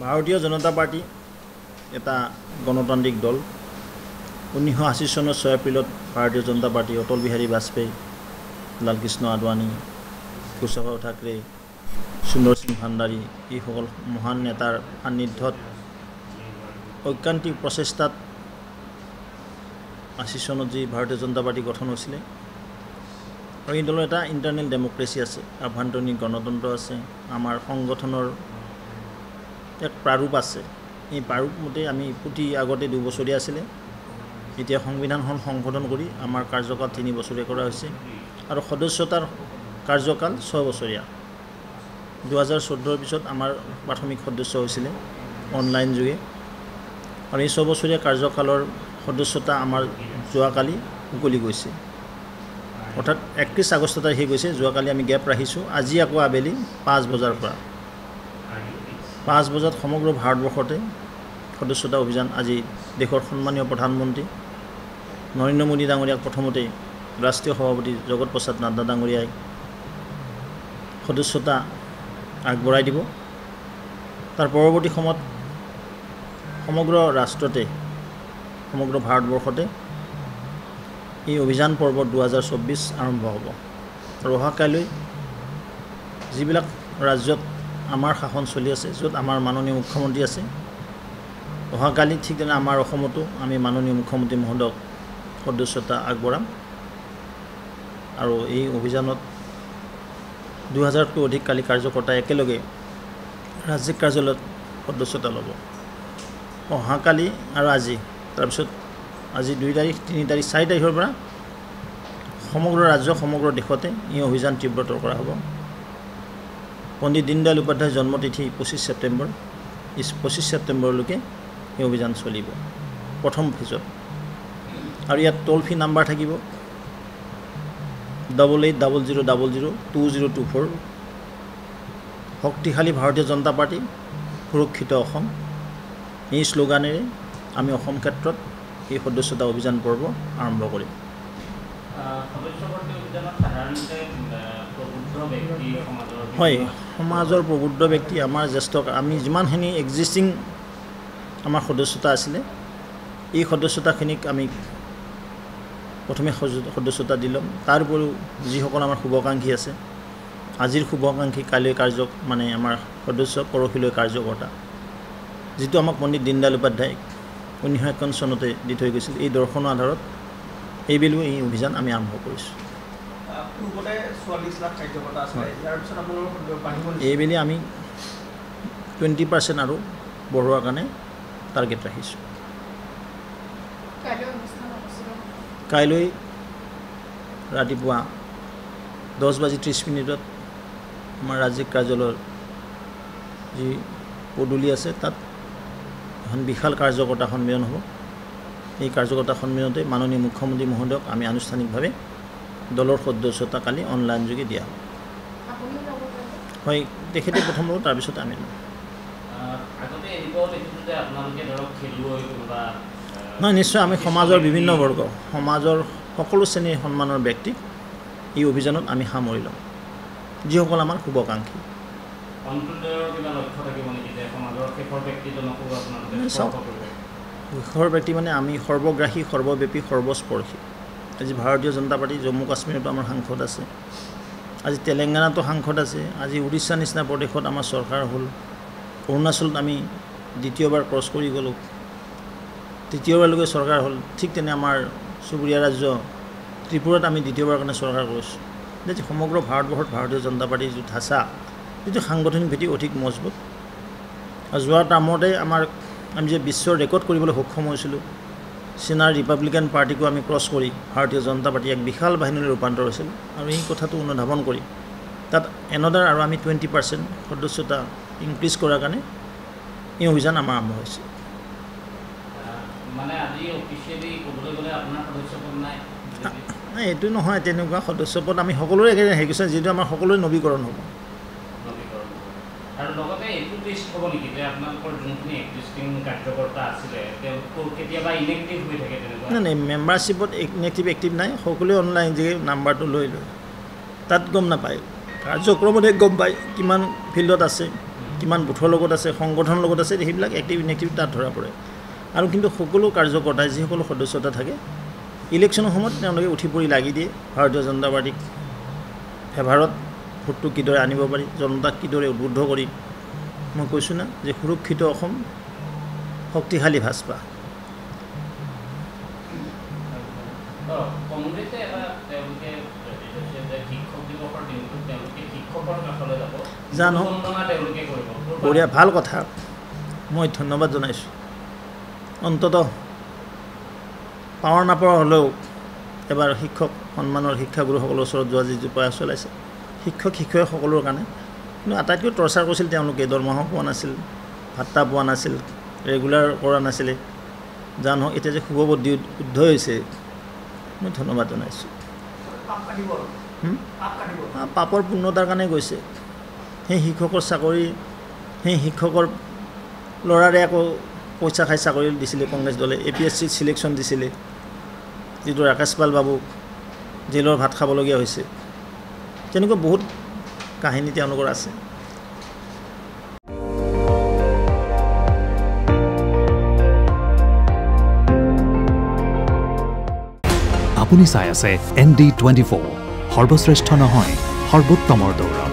ভাৰতীয় জনতা পাৰ্টি এটা গণতান্ত্ৰিক দল। 1980 চনৰ 6 এপ্ৰিলত ভাৰতীয় জনতা পাৰ্টি অটল বিহাৰী বাজপেয়ী, লালকৃষ্ণ আদৱানী, কুশৱাহা ঠাকৰে, সুন্দৰ সিং ভাণ্ডাৰী এইসকল মহান নেতাৰ সান্নিধ্যত ঐকান্তিক প্ৰচেষ্টাত 80 চনত যি ভাৰতীয় জনতা পাৰ্টি গঠন হৈছিলে। আৰু এই দলৰ এটা ইণ্টাৰনেল ডেমক্ৰেচি আছে, আভ্যন্তৰীণ গণতন্ত্ৰ আছে, আমাৰ সংগঠনৰ এক প্ৰাৰূপ আছে। এই প্ৰাৰূপ মতে আমি প্ৰতি আগতে 2 বছৰীয়া আছিলে, এতিয়া সংবিধানখন সংশোধন কৰি আমাৰ কাৰ্যকাল 3 বছৰীয়া কৰা হৈছে আৰু সদস্যতাৰ কাৰ্যকাল 6 বছৰীয়া। 2014 পিছত আমাৰ প্ৰাথমিক সদস্য হৈছিলে অনলাইন যোগে, আৰু এই 6 বছৰীয়া কাৰ্যকালৰ সদস্যতা আমাৰ যোৱাকালি উকলি গৈছে, অৰ্থাৎ 31 আগষ্ট তাৰিখে গৈছে। যোৱাকালি আমি গেপ ৰাখিছোঁ। আজি আকৌ আবেলি 5 বজাৰ পৰা 5 বজাত সমগ্ৰ ভাৰতবৰ্ষতে সদস্যতা অভিযান। আজি দেশৰ সন্মানীয় প্ৰধানমন্ত্ৰী নৰেন্দ্ৰ মোদী ডাঙৰীয়াক প্ৰথমতে ৰাষ্ট্ৰীয় সভাপতি জগত প্ৰসাদ নাড্ডা ডাঙৰীয়াই সদস্যতা আগবঢ়াই দিব। তাৰ পৰৱৰ্তী সময়ত সমগ্ৰ ৰাষ্ট্ৰতে, সমগ্ৰ ভাৰতবৰ্ষতে এই অভিযান পৰ্ব 2024 আৰম্ভ হ'ব। আৰু অহাকাইলৈ যিবিলাক ৰাজ্যত আমাৰ শাসন চলি আছে, য'ত আমাৰ মাননীয় মুখ্যমন্ত্ৰী আছে, অহাকালি ঠিক তেনে আমাৰ অসমতো আমি মাননীয় মুখ্যমন্ত্ৰী মহোদয়ক সদস্যতা আগবঢ়াম। আৰু এই অভিযানত 2000তকৈ অধিক কালি কাৰ্যকৰ্তাই একেলগে ৰাজ্যিক কাৰ্যালয়ত সদস্যতা ল'ব অহাকালি আৰু আজি। তাৰপিছত আজি 2 তাৰিখ, 3 তাৰিখ, 4 তাৰিখৰ পৰা সমগ্ৰ ৰাজ্য, সমগ্ৰ দেশতে এই অভিযান তীব্ৰতৰ কৰা হ'ব। পণ্ডিত দীনদয়াল উপাধ্যায়ৰ জন্মতিথি 25 ছেপ্টেম্বৰ। 25 ছেপ্টেম্বৰলৈকে এই অভিযান চলিব প্ৰথম ফেজত। আৰু ইয়াত টোল ফ্ৰী নাম্বাৰ থাকিব 8800002024। শক্তিশালী ভাৰতীয় জনতা পাৰ্টি, সুৰক্ষিত অসম, এই শ্লোগানেৰে আমি অসম ক্ষেত্ৰত এই সদস্যতা অভিযান পৰ্ব আৰম্ভ কৰিম। হয়, সমাজৰ প্ৰবুদ্ধ ব্যক্তি, আমাৰ জ্যেষ্ঠ, আমি যিমানখিনি এক্সিষ্টিং আমাৰ সদস্যতা আছিলে, এই সদস্যতাখিনিক আমি প্ৰথমে সদস্যতা দি ল'ম। তাৰ উপৰিও যিসকল আমাৰ শুভাকাংক্ষী আছে, আজিৰ শুভাকাংক্ষী কাইলৈ মানে আমাৰ সদস্য, পৰহিলৈ কাৰ্যকৰ্তা, যিটো আমাক পণ্ডিত দীনদয়াল উপাধ্যায় 1951 চনতে দি থৈ গৈছিল, এই দৰ্শনৰ আধাৰত এইবেলিও এই অভিযান আমি আৰম্ভ কৰিছোঁ। এইবেলি আমি 20% আৰু বঢ়োৱাৰ কাৰণে টাৰ্গেট ৰাখিছোঁ। কাইলৈ ৰাতিপুৱা 10:30 আমাৰ ৰাজ্যিক কাৰ্যালয়ৰ যি পদূলি আছে, তাত এখন বিশাল কাৰ্যকৰ্তা সন্মিলন হ'ব। এই কাৰ্যকৰ্তা সন্মিলনতে মাননীয় মুখ্যমন্ত্ৰী মহোদয়ক আমি আনুষ্ঠানিকভাৱে দলৰ সদস্যতা কালি অনলাইন যোগে দিয়া হ'ব। হয়, তেখেতে প্ৰথম ল'ব, তাৰপিছত আমি ল'ম। নহয়, নিশ্চয় আমি সমাজৰ বিভিন্ন বৰ্গ, সমাজৰ সকলো শ্ৰেণীৰ সন্মানৰ ব্যক্তিক এই অভিযানত আমি সামৰি ল'ম, যিসকল আমাৰ শুভাকাংক্ষী। শেষৰ ব্যক্তি মানে আমি সৰ্বগ্ৰাহী, সৰ্বব্যাপী, সৰ্বস্পৰ্শী। আজি ভাৰতীয় জনতা পাৰ্টি জম্মু কাশ্মীৰতো আমাৰ সাংসদ আছে, আজি তেলেংগানাতো সাংসদ আছে, আজি উৰিষ্যা নিচিনা প্ৰদেশত আমাৰ চৰকাৰ হ'ল, অৰুণাচলত আমি দ্বিতীয়বাৰ ক্ৰছ কৰি গ'লোঁ, তৃতীয়বাৰলৈকে চৰকাৰ হ'ল। ঠিক তেনে আমাৰ চুবুৰীয়া ৰাজ্য ত্ৰিপুৰাত আমি দ্বিতীয়বাৰৰ কাৰণে চৰকাৰ কৰিছোঁ। যে সমগ্ৰ ভাৰতবৰ্ষত ভাৰতীয় জনতা পাৰ্টিৰ যিটো ধাচা, যিটো সাংগঠনিক ভেটি অধিক মজবুত। আৰু যোৱা টাৰ্মতে আমি যে বিশ্বৰ ৰেকৰ্ড কৰিবলৈ সক্ষম হৈছিলোঁ, চীনাৰ ৰিপাব্লিকান পাৰ্টিকো আমি ক্ৰছ কৰি ভাৰতীয় জনতা পাৰ্টি এক বিশাল বাহিনীলৈ ৰূপান্তৰ হৈছিল। আৰু এই কথাটো অনুধাৱন কৰি তাত এনডাৰ আৰু আমি 20% সদস্যতা ইনক্ৰিজ কৰাৰ কাৰণে এই অভিযান আমাৰ আৰম্ভ হৈছে। নাই, এইটো নহয়, তেনেকুৱা সদস্যপদ আমি সকলোৰে একেবাৰে হেৰি কৰিছোঁ, যিটো আমাৰ সকলোৰে নৱীকৰণ হ'ব। আৰু লগতে এইটো টেষ্ট হ'ব নেকি যে আপোনালোকৰ যোনখিনি এক্সিষ্টিং কাৰ্যকৰ্তা আছিলে তেওঁলোকৰ কেতিয়াবা ইনেক্টিভ হৈ থাকে তেনেকুৱা? নাই, মেম্বাৰশ্বিপত ইনেক্টিভ এক্টিভ নাই, সকলোৱে অনলাইন যে নাম্বাৰটো লৈ তাত গম নাপায়, কাৰ্যক্ৰমতে গম পায় কিমান ফিল্ডত আছে, কিমান বুথৰ লগত আছে সংগঠনৰ লগত আছে সেইবিলাক এক্টিভ ইনএক্টিভ তাত ধৰা পৰে আৰু কিন্তু সকলো কাৰ্যকৰ্তাই যিসকল সদস্যতা থাকে ইলেকশ্যনৰ সময়ত তেওঁলোকে উঠি পৰি লাগি দিয়ে ভাৰতীয় জনতা পাৰ্টিক ফেভাৰত ভোটটো কিদৰে আনিব পাৰি জনতাক কিদৰে উদ্বুদ্ধ কৰি মই কৈছোঁ না যে সুৰক্ষিত অসম শক্তিশালী ভাজপা কংগ্ৰেছে এটা তেওঁলোকে শিক্ষক দিৱসৰ দিনটোত তেওঁলোকে শিক্ষকৰ কাষলৈ যাব জানো তেওঁলোকে কৰিব বঢ়িয়া ভাল কথা মই ধন্যবাদ জনাইছোঁ অন্ততঃ পাৱাৰ নাপাৱাৰ হ'লেও এবাৰ শিক্ষক সন্মানৰ শিক্ষাগুৰুসকলৰ ওচৰত যোৱা যিটো প্ৰয়াস চলাইছে শিক্ষক শিক্ষয়িত্ৰীসকলৰ কাৰণে কিন্তু আটাইতকৈ টৰ্চাৰ কৰিছিল তেওঁলোকে দৰমহা পোৱা নাছিল ভাত্তা পোৱা নাছিল ৰেগুলাৰ কৰা নাছিলে জানো এতিয়া যে শুভবুদ্ধি শুদ্ধ হৈছে মই ধন্যবাদ জনাইছোঁ পাপৰ পূৰ্ণতাৰ কাৰণে গৈছে সেই শিক্ষকৰ চাকৰি সেই শিক্ষকৰ ল'ৰাৰে আকৌ পইচা খাই চাকৰি দিছিলে কংগ্ৰেছ দলে APSC চিলেকশ্যন দিছিলে যিটো ৰাকেশ পাল বাবুক জেলৰ ভাত খাবলগীয়া হৈছে তেনেকুৱা বহুত কাহিনী তেওঁলোকৰ আছে আপুনি চাই আছে ND24 সৰ্বশ্ৰেষ্ঠ নহয় সৰ্বোত্তমৰ দৌৰ